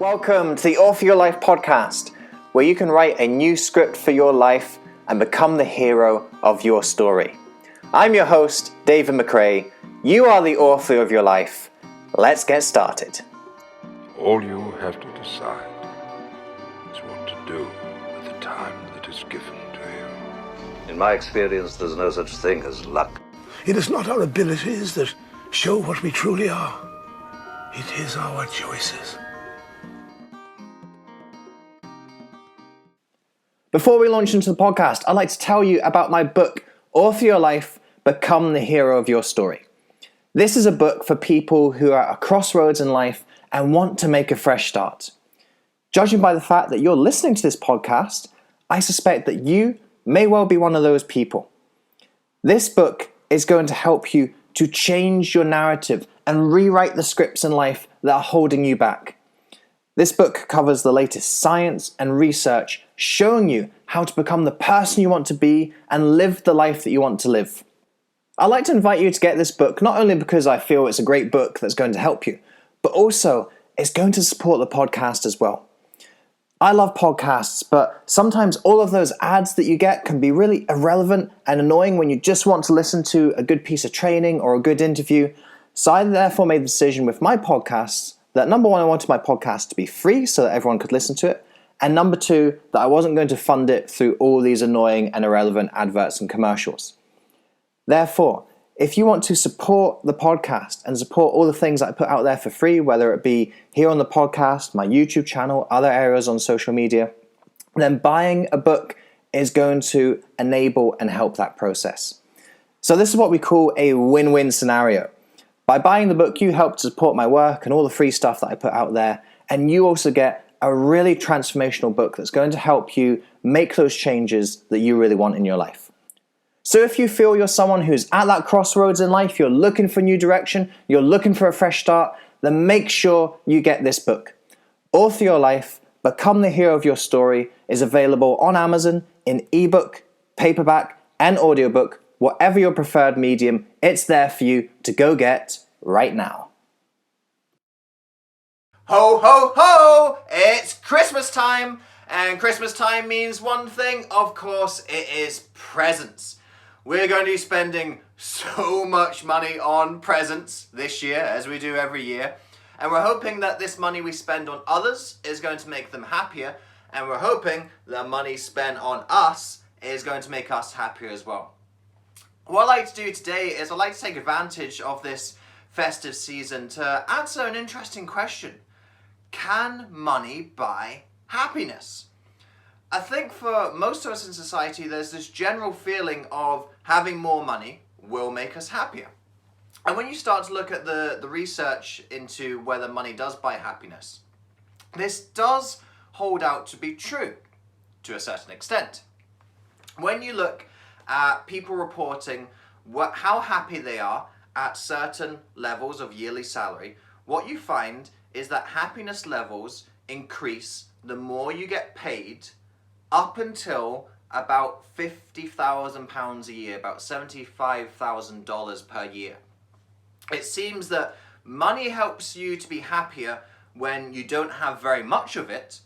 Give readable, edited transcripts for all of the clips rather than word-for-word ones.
Welcome to the Author Your Life podcast, where you can write a new script for your life and become the hero of your story. I'm your host, David McRae. You are the author of your life. Let's get started. All you have to decide is what to do with the time that is given to you. In my experience, there's no such thing as luck. It is not our abilities that show what we truly are. It is our choices. Before we launch into the podcast, I'd like to tell you about my book, Author Your Life, Become the Hero of Your Story. This is a book for people who are at a crossroads in life and want to make a fresh start. Judging by the fact that you're listening to this podcast, I suspect that you may well be one of those people. This book is going to help you to change your narrative and rewrite the scripts in life that are holding you back. This book covers the latest science and research showing you how to become the person you want to be and live the life that you want to live. I'd like to invite you to get this book not only because I feel it's a great book that's going to help you, but also it's going to support the podcast as well. I love podcasts, but sometimes all of those ads that you get can be really irrelevant and annoying when you just want to listen to a good piece of training or a good interview. So I therefore made the decision with my podcasts that number one, I wanted my podcast to be free so that everyone could listen to it. And number two, that I wasn't going to fund it through all these annoying and irrelevant adverts and commercials. Therefore, if you want to support the podcast and support all the things that I put out there for free, whether it be here on the podcast, my YouTube channel, other areas on social media, then buying a book is going to enable and help that process. So this is what we call a win-win scenario. By buying the book, you help to support my work and all the free stuff that I put out there, and you also get a really transformational book that's going to help you make those changes that you really want in your life. So if you feel you're someone who's at that crossroads in life, you're looking for a new direction, you're looking for a fresh start, then make sure you get this book. Author Your Life, Become the Hero of Your Story is available on Amazon in ebook, paperback, and audiobook. Whatever your preferred medium, it's there for you to go get right now. Ho, ho, ho! It's Christmas time, and Christmas time means one thing, of course, it is presents. We're going to be spending so much money on presents this year, as we do every year, and we're hoping that this money we spend on others is going to make them happier, and we're hoping the money spent on us is going to make us happier as well. What I'd like to do today is I'd like to take advantage of this festive season to answer an interesting question. Can money buy happiness? I think for most of us in society, there's this general feeling of having more money will make us happier. And when you start to look at the research into whether money does buy happiness, this does hold out to be true to a certain extent. When you look at people reporting how happy they are at certain levels of yearly salary, what you find is that happiness levels increase the more you get paid up until about £50,000 a year, about $75,000 per year. It seems that money helps you to be happier when you don't have very much of it,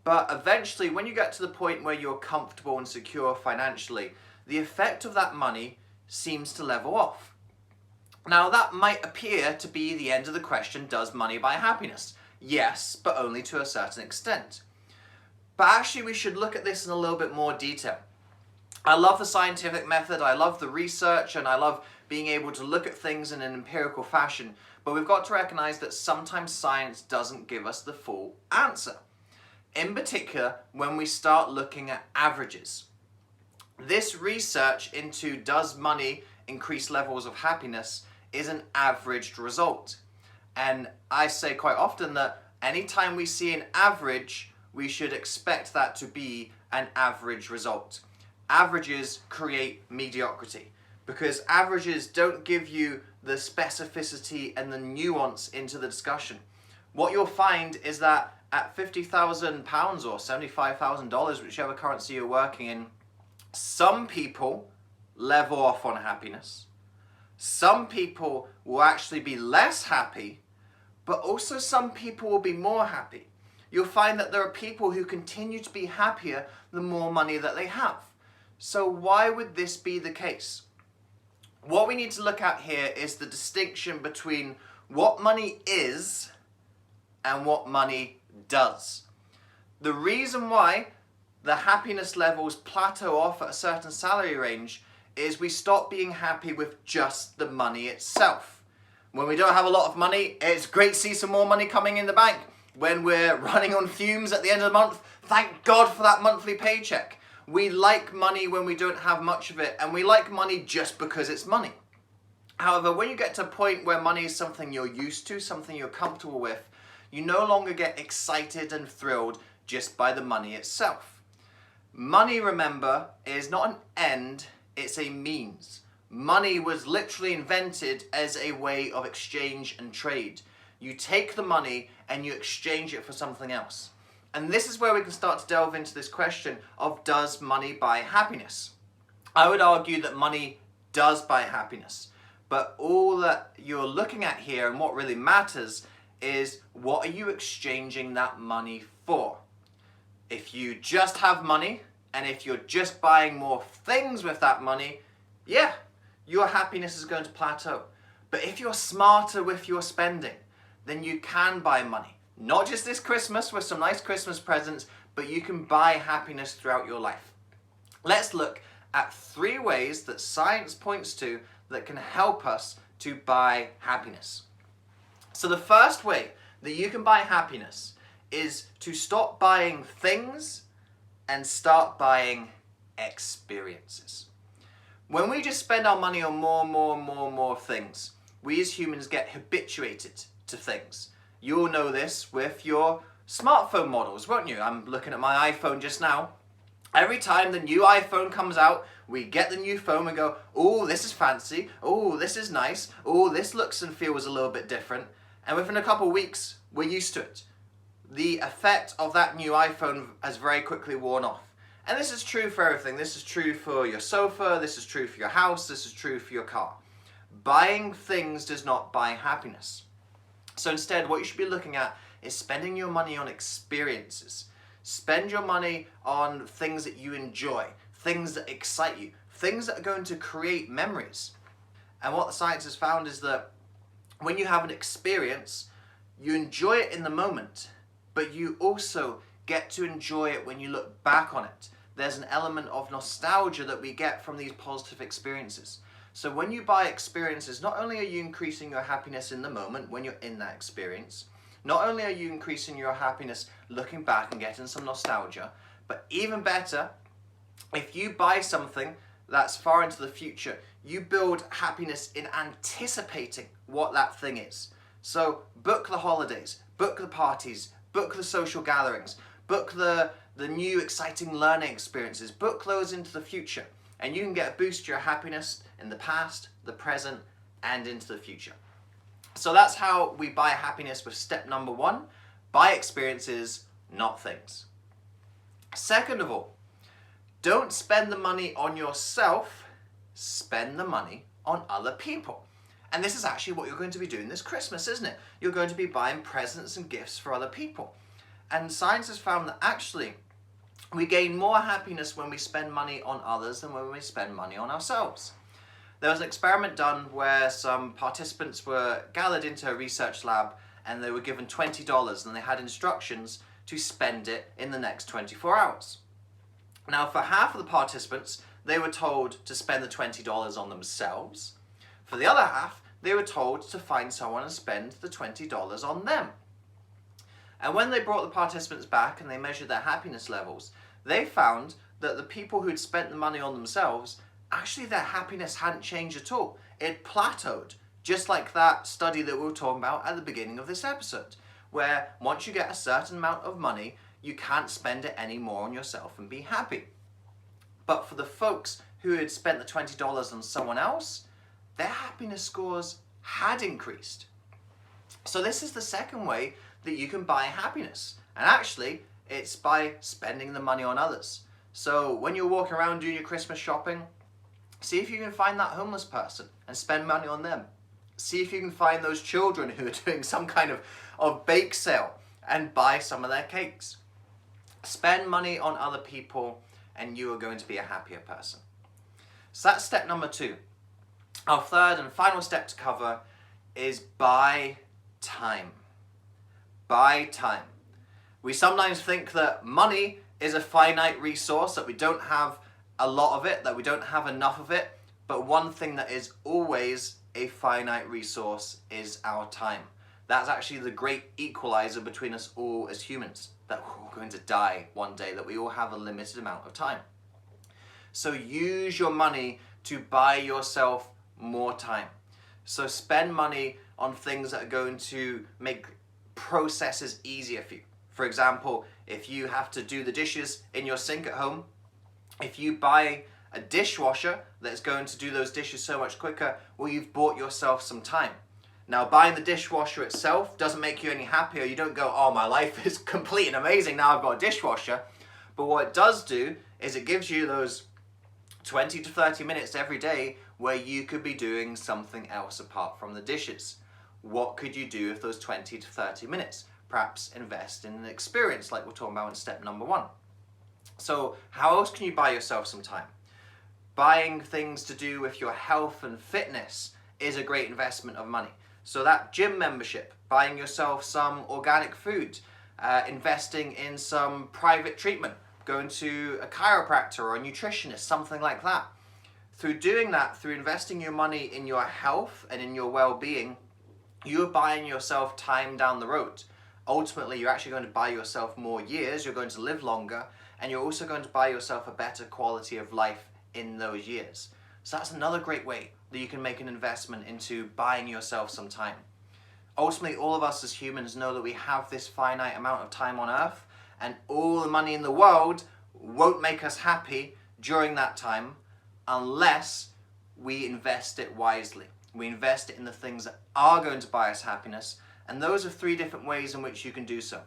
but eventually when you get to the point where you're comfortable and secure financially, the effect of that money seems to level off. Now that might appear to be the end of the question, does money buy happiness? Yes, but only to a certain extent. But actually we should look at this in a little bit more detail. I love the scientific method, I love the research, and I love being able to look at things in an empirical fashion, but we've got to recognize that sometimes science doesn't give us the full answer. In particular, when we start looking at averages. This research into does money increase levels of happiness is an averaged result. And I say quite often that anytime we see an average, we should expect that to be an average result. Averages create mediocrity because averages don't give you the specificity and the nuance into the discussion. What you'll find is that at £50,000 or $75,000, whichever currency you're working in, some people level off on happiness. Some people will actually be less happy, but also some people will be more happy. you'll find that there are people who continue to be happier the more money that they have. So why would this be the case? What we need to look at here is the distinction between what money is and what money does. The reason why the happiness levels plateau off at a certain salary range is we stop being happy with just the money itself. When we don't have a lot of money, it's great to see some more money coming in the bank. When we're running on fumes at the end of the month, thank God for that monthly paycheck. We like money when we don't have much of it, and we like money just because it's money. However, when you get to a point where money is something you're used to, something you're comfortable with, you no longer get excited and thrilled just by the money itself. Money, remember, is not an end, it's a means. Money was literally invented as a way of exchange and trade. You take the money and you exchange it for something else. And this is where we can start to delve into this question of, does money buy happiness? I would argue that money does buy happiness. But all that you're looking at here and what really matters is, what are you exchanging that money for? If you just have money and if you're just buying more things with that money, yeah, your happiness is going to plateau. But if you're smarter with your spending, then you can buy money. Not just this Christmas with some nice Christmas presents, but you can buy happiness throughout your life. Let's look at 3 ways that science points to that can help us to buy happiness. So the first way that you can buy happiness is to stop buying things and start buying experiences. When we just spend our money on more things, we as humans get habituated to things. You'll know this with your smartphone models, won't you? I'm looking at my iPhone just now. Every time the new iPhone comes out, we get the new phone and go, oh, this is fancy, oh, this is nice, oh, this looks and feels a little bit different. And within a couple of weeks, we're used to it. The effect of that new iPhone has very quickly worn off. And this is true for everything. This is true for your sofa, this is true for your house, this is true for your car. Buying things does not buy happiness. So instead, what you should be looking at is spending your money on experiences. Spend your money on things that you enjoy, things that excite you, things that are going to create memories. And what the science has found is that when you have an experience, you enjoy it in the moment, but you also get to enjoy it when you look back on it. There's an element of nostalgia that we get from these positive experiences. So when you buy experiences, not only are you increasing your happiness in the moment when you're in that experience, not only are you increasing your happiness looking back and getting some nostalgia, but even better, if you buy something that's far into the future, you build happiness in anticipating what that thing is. So book the holidays, book the parties, book the social gatherings, book the new exciting learning experiences, book those into the future, and you can get a boost to your happiness in the past, the present, and into the future. So that's how we buy happiness with step number 1, buy experiences, not things. Second of all, don't spend the money on yourself, spend the money on other people. And this is actually what you're going to be doing this Christmas, isn't it? You're going to be buying presents and gifts for other people. And science has found that actually we gain more happiness when we spend money on others than when we spend money on ourselves. There was an experiment done where some participants were gathered into a research lab and they were given $20 and they had instructions to spend it in the next 24 hours. Now, for half of the participants, they were told to spend the $20 on themselves. For the other half, they were told to find someone and spend the $20 on them. And when they brought the participants back and they measured their happiness levels, they found that the people who'd spent the money on themselves, actually their happiness hadn't changed at all. It plateaued, just like that study that we were talking about at the beginning of this episode, where once you get a certain amount of money, you can't spend it anymore on yourself and be happy. But for the folks who had spent the $20 on someone else, their happiness scores had increased. So this is the second way that you can buy happiness. And actually, it's by spending the money on others. So when you're walking around doing your Christmas shopping, see if you can find that homeless person and spend money on them. See if you can find those children who are doing some kind of bake sale and buy some of their cakes. Spend money on other people and you are going to be a happier person. So that's step number 2. Our third and final step to cover is buy time. Buy time. We sometimes think that money is a finite resource, that we don't have a lot of it, that we don't have enough of it, but one thing that is always a finite resource is our time. That's actually the great equalizer between us all as humans, that we're all going to die one day, that we all have a limited amount of time. So use your money to buy yourself more time. So spend money on things that are going to make processes easier for you. For example, if you have to do the dishes in your sink at home, if you buy a dishwasher that's going to do those dishes so much quicker, well, you've bought yourself some time. Now, buying the dishwasher itself doesn't make you any happier. You don't go, oh, my life is complete and amazing, now I've got a dishwasher. But what it does do is it gives you those 20 to 30 minutes every day where you could be doing something else apart from the dishes. What could you do with those 20 to 30 minutes? Perhaps invest in an experience like we're talking about in step number 1. So how else can you buy yourself some time? Buying things to do with your health and fitness is a great investment of money. So that gym membership, buying yourself some organic food, investing in some private treatment, going to a chiropractor or a nutritionist, something like that. Through doing that, through investing your money in your health and in your well-being, you're buying yourself time down the road. Ultimately, you're actually going to buy yourself more years, you're going to live longer, and you're also going to buy yourself a better quality of life in those years. So that's another great way that you can make an investment into buying yourself some time. Ultimately, all of us as humans know that we have this finite amount of time on Earth, and all the money in the world won't make us happy during that time unless we invest it wisely. We invest it in the things that are going to buy us happiness, and those are 3 different ways in which you can do so.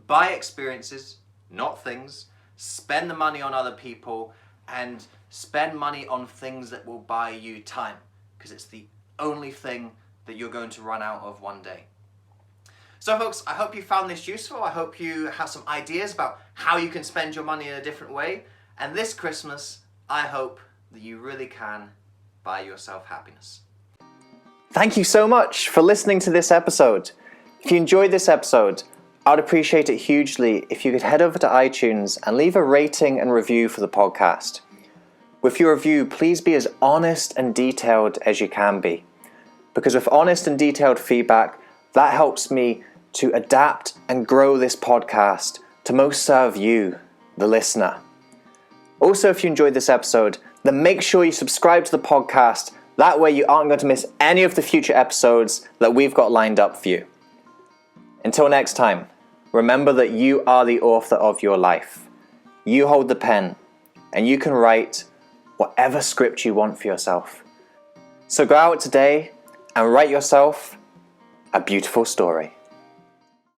Buy experiences, not things. Spend the money on other people, and spend money on things that will buy you time, because it's the only thing that you're going to run out of one day. So folks, I hope you found this useful. I hope you have some ideas about how you can spend your money in a different way. And this Christmas, I hope that you really can buy yourself happiness. Thank you so much for listening to this episode. If you enjoyed this episode, I would appreciate it hugely if you could head over to iTunes and leave a rating and review for the podcast. With your review, please be as honest and detailed as you can be. Because with honest and detailed feedback, that helps me to adapt and grow this podcast to most serve you, the listener. Also, if you enjoyed this episode, then make sure you subscribe to the podcast. That way you aren't going to miss any of the future episodes that we've got lined up for you. Until next time, remember that you are the author of your life. You hold the pen, and you can write whatever script you want for yourself. So go out today and write yourself a beautiful story.